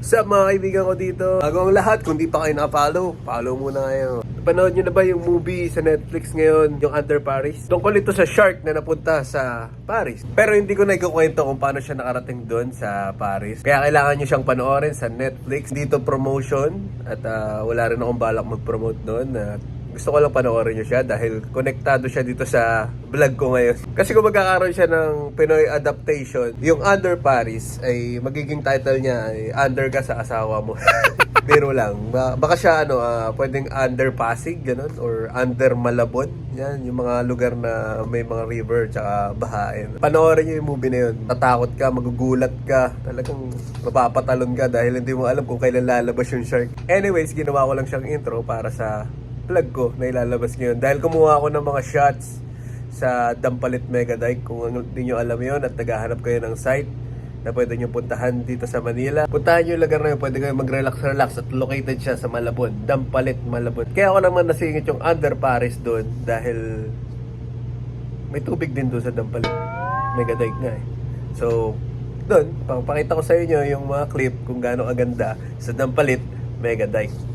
Sa mga kaibigan ko dito, bago ang lahat, kung di pa kayo nakapollow, follow muna kayo. Panood nyo na ba yung movie sa Netflix ngayon, yung Under Paris? Tungkol ito sa shark na napunta sa Paris. Pero hindi ko na ikukwento kung paano siya nakarating doon sa Paris. Kaya kailangan nyo siyang panoorin sa Netflix. Dito promotion at wala rin akong balak mag-promote doon. Gusto ko lang panoorin nyo siya dahil konektado siya dito sa vlog ko ngayon. Kasi kung magkakaroon siya ng Pinoy adaptation, yung Under Paris ay magiging title niya ay Under ka sa asawa mo. Pero lang, baka siya pwedeng Under Pasig, ganun, or Under Malabon. Yan, yung mga lugar na may mga river tsaka bahain. Panoorin nyo yung movie na yun. Tatakot ka, magugulat ka, talagang mapapatalon ka dahil hindi mo alam kung kailan lalabas yung shark. Anyways, ginawa ko lang siyang intro para sa vlog ko na ilalabas ngayon. Dahil kumuha ako ng mga shots sa Dampalit Mega Dike. Kung hindi nyo alam yon at naghahanap kayo ng site na pwede nyo puntahan dito sa Manila, puntahan nyo yung lugar na yun. Pwede kayo mag-relax at located siya sa Malabon, Dampalit, Malabon. Kaya ako naman nasingit yung Under Paris doon dahil may tubig din doon sa Dampalit Mega Dike nga eh. So doon, pakita ko sa inyo yung mga clip kung gaano aganda sa Dampalit Mega Dike.